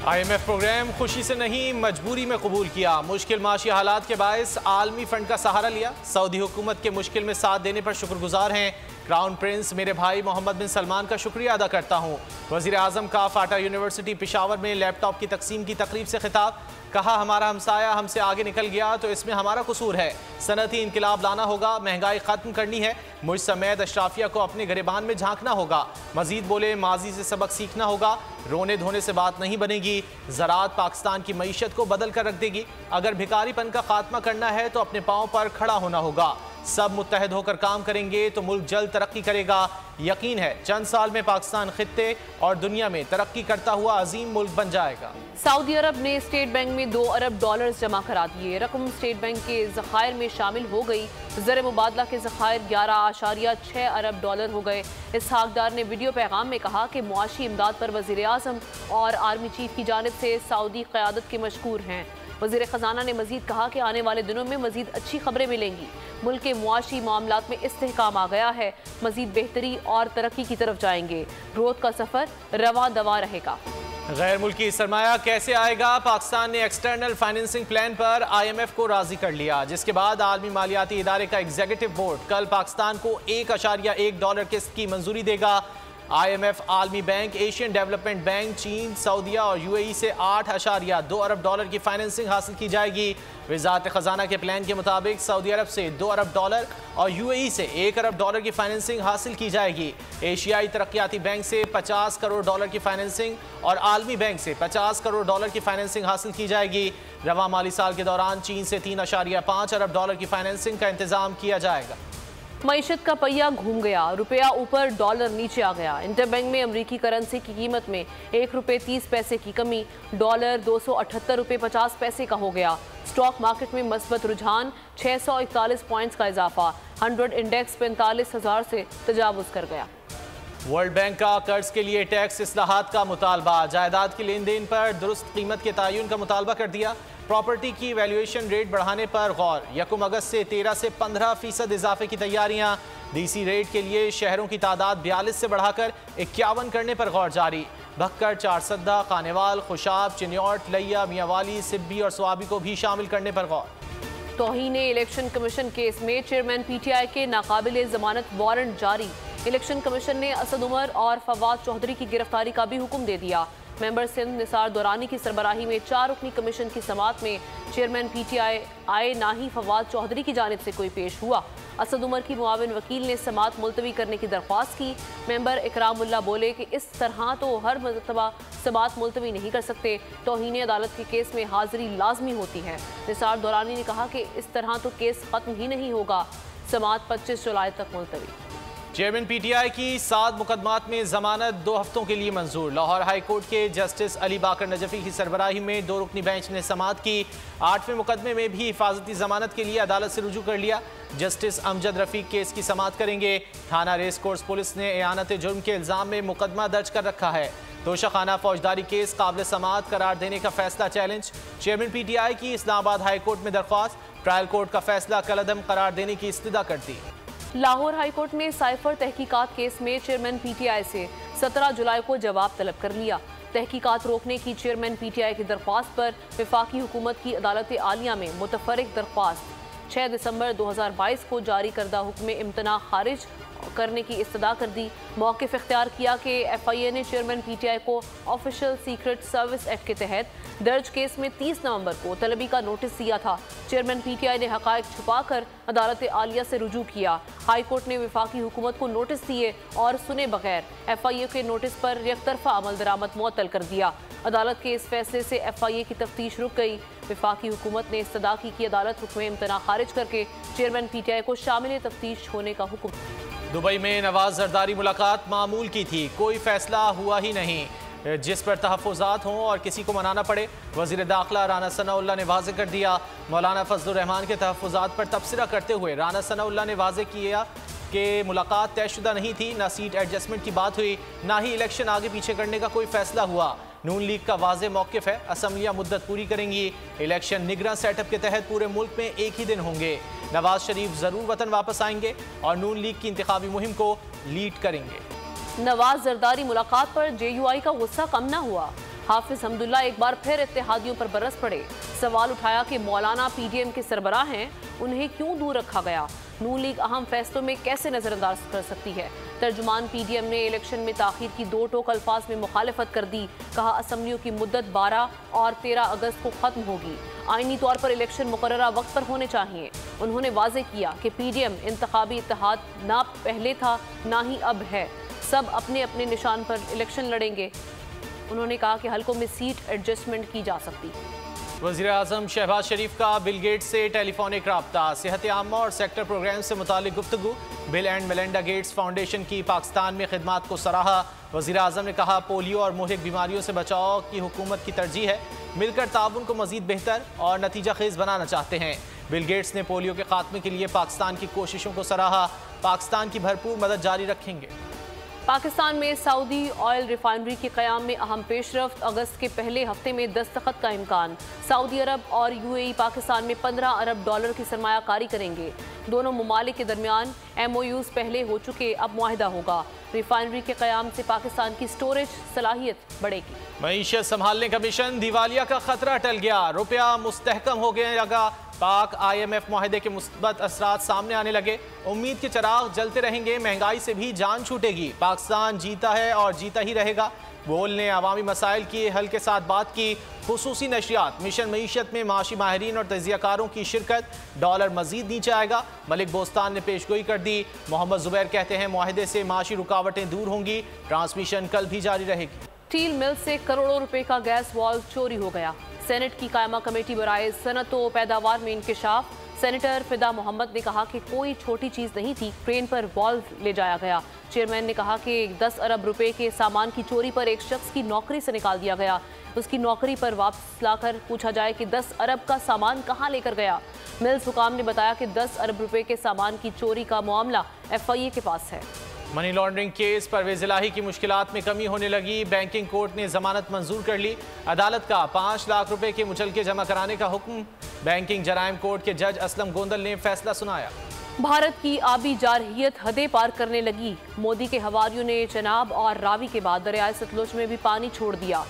IMF programme खुशी से नहीं मजबूरी में कबूल किया। मुश्किल माशी हालात के बायस आलमी फंड का सहारा लिया। सऊदी हुकूमत के मुश्किल में साथ देने पर शुक्रगुजार हैं। क्राउन प्रिंस मेरे भाई मोहम्मद बिन सलमान का शुक्रिया अदा करता हूँ। वज़ीर आज़म का फाटा यूनिवर्सिटी पेशावर में लैपटॉप की तकसीम की तकरीब से खिताब। कहा हमारा हमसाया हमसे आगे निकल गया तो इसमें हमारा कसूर है। सनती इनकलाब लाना होगा, महंगाई खत्म करनी है। मुझ समेत अशराफिया को अपने गिरबान में झांकना होगा। मजीद बोले माजी से सबक सीखना होगा। रोने धोने से बात नहीं बनेगी। ज़राअत पाकिस्तान की मईशत को बदल कर रख देगी। अगर भिखारीपन का खात्मा करना है तो अपने पाँव पर खड़ा होना होगा। सब मुत्तहद होकर काम करेंगे तो मुल्क जल्द तरक्की करेगा। यकीन है चंद साल में पाकिस्तान खित्ते और दुनिया में तरक्की करता हुआ अजीम मुल्क बन जाएगा। सऊदी अरब ने स्टेट बैंक में $2 अरब जमा करा दिए। रकम स्टेट बैंक के ज़खायर में शामिल हो गई। ज़र मुबादला के ज़खायर $11.6 अरब हो गए। इसहाक डार ने वीडियो पैगाम में कहा कि मुआशी इमदाद पर वज़ीर आज़म और आर्मी चीफ की जानिब से सऊदी क़यादत के मशकूर हैं। वज़ीर ख़जाना ने मज़ीद कहा कि आने वाले दिनों में मज़ीद अच्छी खबरें मिलेंगी। मुल्क के मुआशी मामलात में इस्तेहकाम आ गया है। मज़ीद बेहतरी और तरक्की की तरफ जाएंगे। ग्रोथ का सफ़र रवा दवा रहेगा। गैर मुल्की सरमाया कैसे आएगा? पाकिस्तान ने एक्सटर्नल फाइनेंसिंग प्लान पर IMF को राजी कर लिया, जिसके बाद आलमी मालियाती इदारे का एग्जीक्यूटिव बोर्ड कल पाकिस्तान को $1.1 किस्त की मंजूरी देगा। IMF, आलमी बैंक, एशियन डेवलपमेंट बैंक, चीन, सऊदीया और UAE से $8.2 अरब की फाइनेंसिंग हासिल की जाएगी। वज़ारत ख़जाना के प्लान के मुताबिक सऊदी अरब से $2 अरब और UAE से $1 अरब की फाइनेंसिंग हासिल की जाएगी। एशियाई तरक्याती बैंक से $50 करोड़ की फाइनेंसिंग और आलमी बैंक से $50 करोड़ की फाइनेंसिंग हासिल की जाएगी। रवा माली साल के दौरान चीन से $3.5 अरब की फाइनेंसिंग का इंतजाम किया जाएगा। मईशत का पहिया घूम गया। रुपया ऊपर, डॉलर नीचे आ गया। इंटरबैंक में अमरीकी करेंसी की कीमत में ₹1.30 की कमी। डॉलर $278.50 का हो गया। स्टॉक मार्केट में मस्बत रुझान, 641 पॉइंट्स का इजाफा। 100 इंडेक्स 45,000 से तजावुज कर गया। वर्ल्ड बैंक का कर्ज के लिए टैक्स इस्लाहात का मुतालबा। जायदाद के लेन देन पर दुरुस्त कीमत के तयन का मुतालबा कर दिया। प्रॉपर्टी की वैल्यूएशन रेट बढ़ाने पर गौर। 1 अगस्त से 13 से 15% इजाफे की तैयारियां। DC रेट के लिए शहरों की तादाद 42 से बढ़ाकर 51 करने पर गौर जारी। भक्कर, चारसद्दा, खानेवाल, खुशाब, चिन्योट, लैया, मियावाली, सिब्बी और स्वाबी को भी शामिल करने पर गौर। तौहीन इलेक्शन कमीशन केस में चेयरमैन PTI के नाकाबिल जमानत वारंट जारी। इलेक्शन कमीशन ने असद उमर और फवाद चौधरी की गिरफ्तारी का भी हुक्म दे दिया। मेंबर सिंध निसार दौरानी की सरबराही में 4 रुकनी कमीशन की समात में चेयरमैन PTI आए, ना ही फवाद चौधरी की जानिब से कोई पेश हुआ। असद उमर की मुआविन वकील ने समात मुलतवी करने की दरख्वास्त की। मेंबर इकरामुल्लाह बोले कि इस तरह तो हर मरतबा समात मुलतवी नहीं कर सकते। तौहीन अदालत के केस में हाजिरी लाजमी होती है। निसार दौरानी ने कहा कि इस तरह तो केस खत्म ही नहीं होगा। समात 25 जुलाई तक मुलतवी। चेयरमैन PTI की 7 मुकदमात में जमानत 2 हफ्तों के लिए मंजूर। लाहौर हाई कोर्ट के जस्टिस अली बाकर नजफी की सरबराही में 2 रुकनी बेंच ने समात की। 8वें मुकदमे में भी हिफाजती जमानत के लिए अदालत से रुजू कर लिया। जस्टिस अमजद रफीक केस की समात करेंगे। थाना रेस कोर्स पुलिस ने एयानत जुर्म के इल्जाम में मुकदमा दर्ज कर रखा है। दोषाखाना फौजदारी केस काबिल समात करार देने का फैसला चैलेंज। चेयरमैन PTI की इस्लामाबाद हाई कोर्ट में दरख्वास्त। ट्रायल कोर्ट का फैसला कलअदम करार देने की इस्तदा करती। लाहौर हाई कोर्ट ने साइफर तहकीकात केस में चेयरमैन PTI से 17 जुलाई को जवाब तलब कर लिया। तहकीकात रोकने की चेयरमैन PTI की दरख्वास्त पर वफाकी हुकूमत की अदालत आलिया में मुतफर्रिक दरख्वास्त। 6 दिसंबर 2022 को जारी करदा हुक्म इम्तना खारिज करने की इस्तदा कर दी। मौक़िफ़ इख्तियार किया कि FIA ने चेयरमैन PTI को ऑफिशियल सीक्रेट सर्विस एक्ट के तहत दर्ज केस में 30 नवंबर को तलबी का नोटिस दिया था। चेयरमैन PTI ने हक़ाइक़ छुपाकर अदालत आलिया से रुजू किया। हाई कोर्ट ने वफाकी हुकूमत को नोटिस दिए और सुने बगैर FIA के नोटिस पर एकतरफा अमल दरामद मुअत्तल कर दिया। अदालत के इस फैसले से FIA की तफ्तीश रुक गई। वफाकी हुकूमत ने इस्तदा की कि अदालत हुक्म इम्तना खारिज करके चेयरमैन PTI को शामिल तफ्तीश होने का हुक्म। दुबई में नवाज जरदारी मुलाकात मामूल की थी, कोई फैसला हुआ ही नहीं जिस पर तहफ़्फ़ुज़ात हों और किसी को मनाना पड़े। वज़ीर दाखिला राना सनाउल्लाह ने वाज़ेह कर दिया। मौलाना फजलुर रहमान के तहफ़्फ़ुज़ात पर तबसरा करते हुए राना सनाउल्लाह ने वाज़ेह किया कि मुलाकात तयशुदा नहीं थी, ना सीट एडजस्टमेंट की बात हुई, ना ही इलेक्शन आगे पीछे करने का कोई फैसला हुआ। नून लीग का वाज़ेह मौक़िफ़ है, असम्बलियाँ मुद्दत पूरी करेंगी। इलेक्शन निगरान सेटअप के तहत पूरे मुल्क में एक ही दिन होंगे। नवाज शरीफ ज़रूर वतन वापस आएंगे और नून लीग की इंतखाबी मुहिम को लीड करेंगे। नवाज जरदारी मुलाकात पर JUI का गुस्सा कम ना हुआ। हाफिज हमदुल्ला एक बार फिर इत्तेहादियों पर बरस पड़े। सवाल उठाया कि मौलाना पीडीएम के सरबराह हैं, उन्हें क्यों दूर रखा गया? नून लीग अहम फैसलों में कैसे नजरअंदाज कर सकती है? तर्जुमान पीडीएम ने इलेक्शन में ताखीर की 2 टोक अल्फाज में मुखालफत कर दी। कहा असम्बलियों की मुद्दत 12 और 13 अगस्त को खत्म होगी। आईनी तौर पर इलेक्शन मुकर्ररा वक्त पर होने चाहिए। उन्होंने वाजे किया कि पीडीएम इंतखाबी इत्तेहाद ना पहले था ना ही अब है, सब अपने अपने निशान पर इलेक्शन लड़ेंगे। उन्होंने कहा कि हल्कों में सीट एडजस्टमेंट की जा सकती। वज़ीर-ए-आज़म शहबाज शरीफ का बिल गेट्स से टेलीफोनिक राब्ता, सेहत आम्मा और सेक्टर प्रोग्राम से मुतालिक गुफ्तगू। Bill and Melinda Gates foundation की पाकिस्तान में खिदमात को सराहा। वज़ीर-ए-आज़म ने कहा पोलियो और मुहलिक बीमारियों से बचाव की हुकूमत की तरजीह है, मिलकर ताउन को मज़ीद बेहतर और नतीजा खेज बनाना चाहते हैं। बिल गेट्स ने पोलियो के खात्मे के लिए पाकिस्तान की कोशिशों को सराहा। पाकिस्तान की भरपूर मदद जारी रखेंगे। पाकिस्तान में सऊदी ऑयल रिफाइनरी के क़याम में अहम पेशरफ्त, अगस्त के पहले हफ्ते में दस्तखत का इम्कान। सऊदी अरब और यूएई पाकिस्तान में $15 अरब की सरमायाकारी करेंगे। दोनों ममालिक के दरमियान MOUs पहले हो चुके, अब मुआहिदा होगा। रिफाइनरी के क़याम से पाकिस्तान की स्टोरेज सलाहियत बढ़ेगी। मईशत संभालने का मिशन, दिवालिया का खतरा टल गया, रुपया मुस्तहकम हो गया लगा। पाक IMF मुआहदे के मुस्बत असरात सामने आने लगे। उम्मीद के चिराग जलते रहेंगे, महंगाई से भी जान छूटेगी। पाकिस्तान जीता है और जीता ही रहेगा। बोल ने अवामी मसाइल की हल के साथ बात की। खुसूसी नशरियात, मिशन मईशत में माशी माहिरीन और तजियाकारों की शिरकत। डॉलर मजीद नीचे आएगा, मलिक बोस्तान ने पेशगोई कर दी। मोहम्मद जुबैर कहते हैं मुआहदे से माशी रुकावटें दूर होंगी। ट्रांसमिशन कल भी जारी रहेगी। स्टील मिल से करोड़ों रुपए का गैस वॉल्व चोरी हो गया। सेनेट की कायमा कमेटी बराए सनत व पैदावार में इंकशाफ। सेनेटर फिदा मोहम्मद ने कहा कि कोई छोटी चीज़ नहीं थी, क्रेन पर वॉल्व ले जाया गया। चेयरमैन ने कहा कि 10 अरब रुपए के सामान की चोरी पर एक शख्स की नौकरी से निकाल दिया गया। उसकी नौकरी पर वापस लाकर पूछा जाए कि 10 अरब का सामान कहां लेकर गया। मिल्स हुकाम ने बताया कि 10 अरब रुपए के सामान की चोरी का मामला FIA के पास है। मनी लॉन्ड्रिंग केस परवेज इलाही की मुश्किलात में कमी होने लगी। बैंकिंग कोर्ट ने जमानत मंजूर कर ली। अदालत का 5 लाख रुपए के मुचलके जमा कराने का हुक्म। बैंकिंग जराइम कोर्ट के जज असलम गोंदल ने फैसला सुनाया। भारत की आबी जारहियत हदें पार करने लगी। मोदी के हवारियों ने चनाब और रावी के बाद दरियाए सतलुज में भी पानी छोड़ दिया।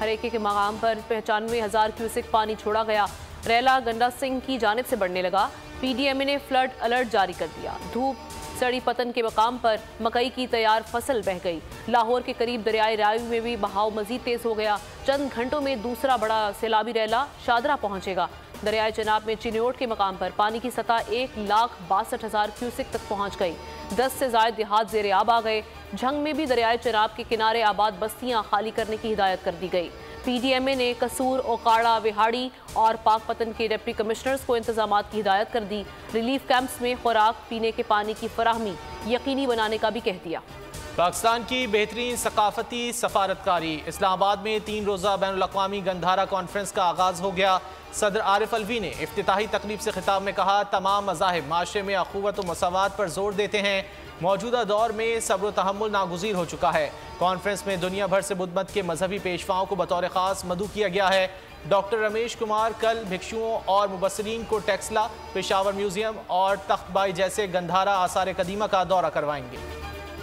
हरेके के मकाम पर 95,000 क्यूसेक पानी छोड़ा गया। रैला गंडा सिंह की जानिब से बढ़ने लगा। PDMA ने फ्लड अलर्ट जारी कर दिया। धूप सड़ी पतन के मकाम पर मकई की तैयार फसल बह गई। लाहौर के करीब दरियाए रावी में भी बहाव मजीद तेज हो गया। चंद घंटों में दूसरा बड़ा सैलाबी रैला शादरा पहुंचेगा। दरियाए चनाब में चिन्योट के मकाम पर पानी की सतह 1,62,000 क्यूसेक तक पहुंच गई। 10 से ज्यादा देहात ज़ेरे आब आ गए। झंग में भी दरियाए चनाब के किनारे आबाद बस्तियां खाली करने की हिदायत कर दी गई। PDMA ने कसूर, ओकाड़ा, विहाड़ी और पाकपतन के डिप्टी कमिश्नर्स को इंतजामात की हिदायत कर दी। रिलीफ कैंप्स में खुराक, पीने के पानी की फराहमी यकीनी बनाने का भी कह दिया। पाकिस्तान की बेहतरीन सकाफती सफारतकारी। इस्लामाबाद में 3 रोज़ा बैनुल-अक़वामी गंधारा कॉन्फ्रेंस का आगाज़ हो गया। सदर आरिफ अलवी ने इफ्तिताही तकरीब से खिताब में कहा, तमाम मज़ाहिब माशरे में अख़ुवत व मसावात पर जोर देते हैं। मौजूदा दौर में सब्र तहम्मुल नागुज़ीर हो चुका है। कॉन्फ्रेंस में दुनिया भर से बुद्ध के मजहबी पेशवाओं को बतौर ख़ास मदऊ किया गया है। डॉक्टर रमेश कुमार कल भिक्षुओं और मुबस्सिरीन को टेक्सला, पेशावर म्यूजियम और तख्तबाई जैसे गंधारा आसार कदीमा का दौरा करवाएंगे।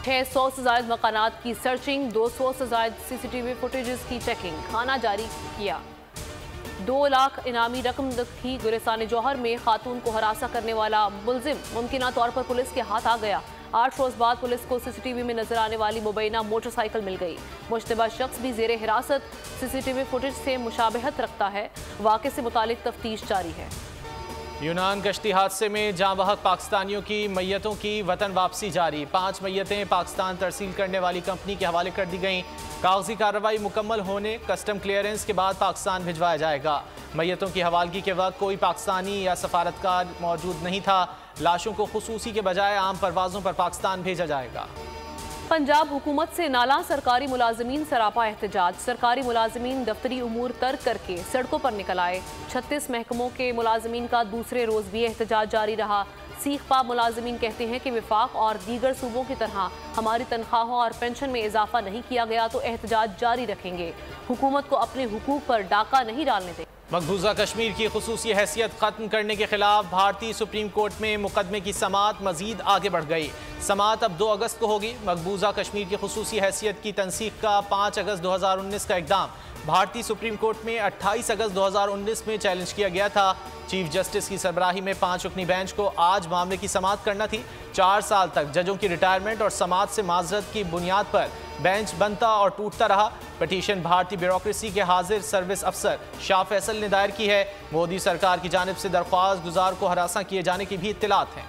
600 से ज्यादा मकानात की सर्चिंग, 200 से ज्यादा CCTV फुटेजेस की चेकिंग, खाना जारी किया। 2 लाख इनामी रकम की। गुलिस्तान जौहर में खातून को हरासा करने वाला मुलजिम मुमकिना तौर पर पुलिस के हाथ आ गया। 8 रोज बाद पुलिस को CCTV में नजर आने वाली मुबैना मोटरसाइकिल मिल गई। मुश्तबा शख्स भी जेर हिरासत। CCTV फुटेज से मुशाबहत रखता है। वाक़े से मुतालिक तफ्तीश जारी है। यूनान कश्ती हादसे में जाँ बहक पाकिस्तानियों की मैयतों की वतन वापसी जारी। 5 मैयतें पाकिस्तान तरसील करने वाली कंपनी के हवाले कर दी गईं। कागजी कार्रवाई मुकम्मल होने कस्टम क्लियरेंस के बाद पाकिस्तान भिजवाया जाएगा। मैयतों की हवालगी के वक्त कोई पाकिस्तानी या सफारतकार मौजूद नहीं था। लाशों को खुसूसी के बजाय आम परवाज़ों पर पाकिस्तान भेजा जाएगा। पंजाब हुकूमत से नाला सरकारी मुलाजमीन सरापा एहतजाज। सरकारी मुलाजमीन दफ्तरी उमूर तर्क करके सड़कों पर निकल आए। 36 महकमों के मुलाजमीन का दूसरे रोज भी एहतजाज जारी रहा। सीख पा मुलाजमीन कहते हैं कि विफाक और दीगर सूबों की तरह हमारी तनख्वाहों और पेंशन में इजाफा नहीं किया गया तो एहतजाज जारी रखेंगे। हुकूमत को अपने हुकूक पर डाका नहीं डालने दें। मकबूजा कश्मीर की खुसूसी हैसियत खत्म करने के खिलाफ भारतीय सुप्रीम कोर्ट में मुकदमे की समाअत मजीद आगे बढ़ गई। समाअत अब 2 अगस्त को होगी। मकबूजा कश्मीर की खुसूसी हैसियत की तनसीख का 5 अगस्त 2019 का इक़दाम भारतीय सुप्रीम कोर्ट में 28 अगस्त 2019 में चैलेंज किया गया था। चीफ जस्टिस की सरबराही में 5 रुकनी बेंच को आज मामले की समाअत करना थी। 4 साल तक जजों की रिटायरमेंट और समाअत से माजरत की बुनियाद पर बेंच बनता और टूटता रहा। पटिशन भारतीय ब्यूरोक्रेसी के हाजिर सर्विस अफसर शाह फैसल ने दायर की है। मोदी सरकार की जानिब से दरख्वास्त गुजार को हरासा किए जाने की भी इत्तलात हैं।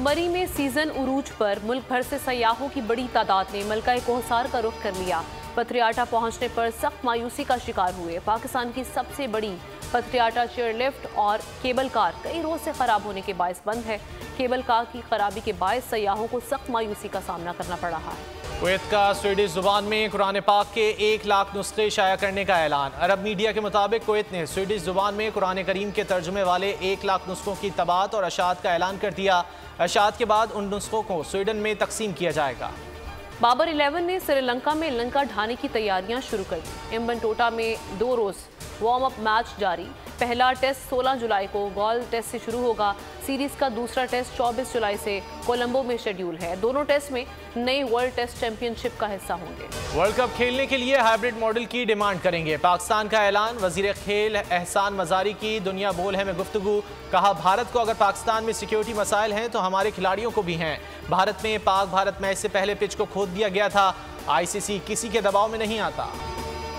मरी में सीजन उरूज पर मुल्क भर से सयाहों की बड़ी तादाद ने मलका कोहसार का रुख कर लिया। पथरियाटा पहुंचने पर सख्त मायूसी का शिकार हुए। पाकिस्तान की सबसे बड़ी पथरियाटा चेयरलिफ्ट और केबल कार कई रोज से खराब होने के बायस बंद है। केबल कार की खराबी के बायस सयाहों को सख्त मायूसी का सामना करना पड़ रहा है। कुवैत का स्वीडिश जुबान में कुरान पाक के 1 लाख नुस्खे शाया करने का ऐलान। अरब मीडिया के मुताबिक कुवैत ने स्वीडिश जुबान में कुरान करीम के तर्जुमे वाले 1 लाख नुस्खों की तबात और अशात का ऐलान कर दिया। अशात के बाद उन नुस्खों को स्वीडन में तकसीम किया जाएगा। बाबर 11 ने श्रीलंका में लंका ढाने की तैयारियां शुरू कर दी। एम्बनटोटा में 2 रोज वार्म अप मैच जारी। पहला टेस्ट 16 जुलाई को गॉल टेस्ट से शुरू होगा। सीरीज का दूसरा टेस्ट 24 जुलाई से कोलंबो में शेड्यूल है। दोनों टेस्ट में नई वर्ल्ड टेस्ट चैंपियनशिप का हिस्सा होंगे। वर्ल्ड कप खेलने के लिए हाइब्रिड मॉडल की डिमांड करेंगे। पाकिस्तान का ऐलान। वजीर खेल एहसान मजारी की दुनिया बोल है में गुफ्तगू। कहा, भारत को अगर पाकिस्तान में सिक्योरिटी मसाइल हैं तो हमारे खिलाड़ियों को भी हैं। भारत में पाक भारत मैच से पहले पिच को खोद दिया गया था। ICC किसी के दबाव में नहीं आता।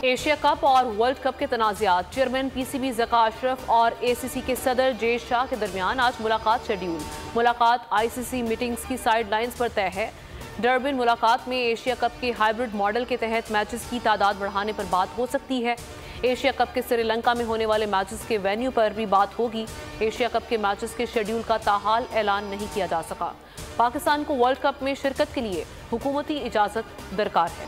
एशिया कप और वर्ल्ड कप के तनाज़ात। चेयरमैन PCB ज़का अशरफ और ACC के सदर जे शाह के दरमियान आज मुलाकात शेड्यूल। मुलाकात ICC मीटिंग्स की साइडलाइंस पर तय है। डरबिन मुलाकात में एशिया कप के हाइब्रिड मॉडल के तहत मैचेस की तादाद बढ़ाने पर बात हो सकती है। एशिया कप के श्रीलंका में होने वाले मैचेस के वेन्यू पर भी बात होगी। एशिया कप के मैचेस के शेड्यूल का ताहाल ऐलान नहीं किया जा सका। पाकिस्तान को वर्ल्ड कप में शिरकत के लिए हुकूमती इजाज़त दरकार है।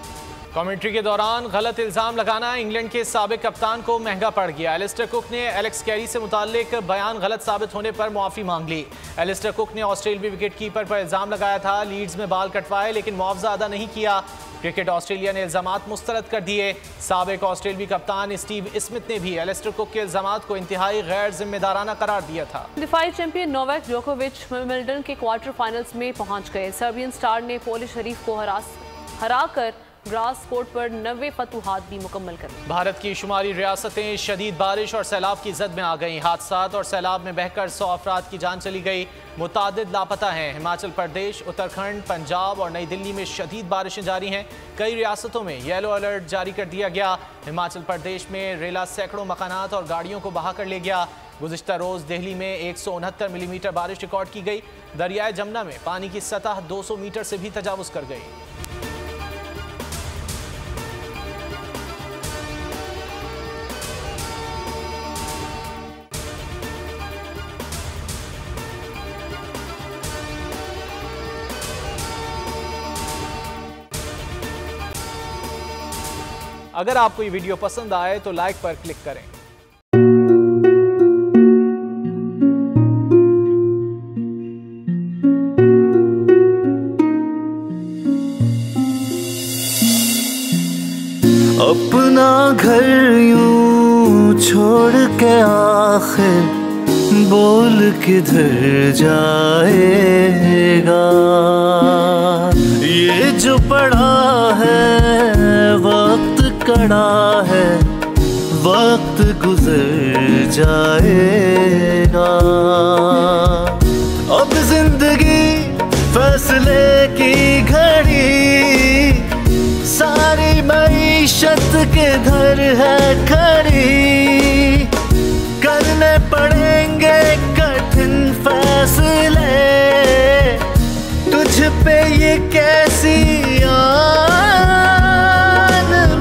कमेंट्री के दौरान गलत इल्जाम लगाना इंग्लैंड के साबिक कप्तान को महंगा पड़ गया। एलिस्टर कुक ने एलेक्स कैरी से मुताल्लिक बयान गलत साबित होने पर मुआफ़ी मांग ली। एलिस्टर कुक ने ऑस्ट्रेलियाई विकेट कीपर पर इल्जाम लगाया था, लीड्स में बाल कटवाए लेकिन मुआवजा अदा नहीं किया। क्रिकेट ऑस्ट्रेलिया ने इल्जामात मुस्तरद कर दिए। साबिक ऑस्ट्रेलियाई कप्तान स्टीव स्मिथ ने भी एलिस्टर कुक के इल्जामात को इंतहाई गैर जिम्मेदाराना करार दिया था। दिफाई चैंपियन नोवाक जोकोविच विंबलडन के क्वार्टर फाइनल्स में पहुंच गए। सर्बियन स्टार ने पोलिश हरीफ को हराकर ग्रास कोर्ट पर 90 फतुहात भी मुकम्मल कर ली। भारत की शुमारी रियासतें शदीद बारिश और सैलाब की जद में आ गई। हादसात और सैलाब में बहकर 100 अफराद की जान चली गई। मुतादिद लापता हैं। हिमाचल प्रदेश, उत्तराखंड, पंजाब और नई दिल्ली में शदीद बारिशें जारी हैं। कई रियासतों में येलो अलर्ट जारी कर दिया गया। हिमाचल प्रदेश में रेला सैकड़ों मकानात और गाड़ियों को बहा कर ले गया। गुज़िश्ता रोज़ दिल्ली में 169 मिलीमीटर बारिश रिकॉर्ड की गई। दरियाए जमुना में पानी की सतह 200 मीटर से भी तजावुज़ कर गई। अगर आपको ये वीडियो पसंद आए तो लाइक पर क्लिक करें। अपना घर यूं छोड़ के आखिर बोल किधर जाएगा। ये जो पड़ा है वक्त कड़ा है, वक्त गुजर जाएगा। अब जिंदगी फैसले की घड़ी, सारी मईशत किधर है खड़ी। करने पड़ेंगे कठिन फैसले, तुझ पे ये कैसी आन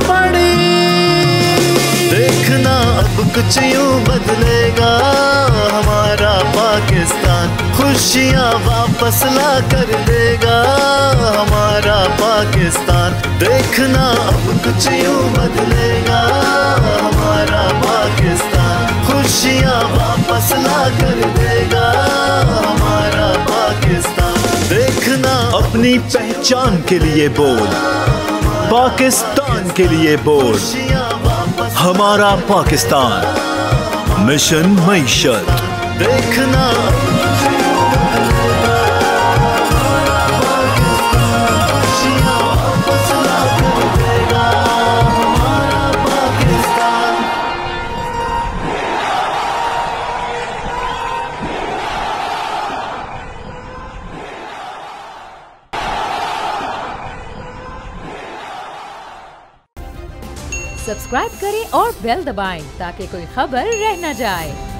पड़ी। देखना अब कुछ यूं बदलेगा हमारा पाकिस्तान, खुशियाँ वापस ला कर देगा हमारा पाकिस्तान। देखना अब कुछ यूं बदलेगा हमारा पाकिस्तान, खुशियाँ वापस ला कर देगा हमारा पाकिस्तान। देखना अपनी पहचान के लिए बोल, पाकिस्तान के लिए बोल, हमारा पाकिस्तान। मिशन मईशत। देखना सब्सक्राइब करें और बेल दबाएं ताकि कोई खबर रह न जाए।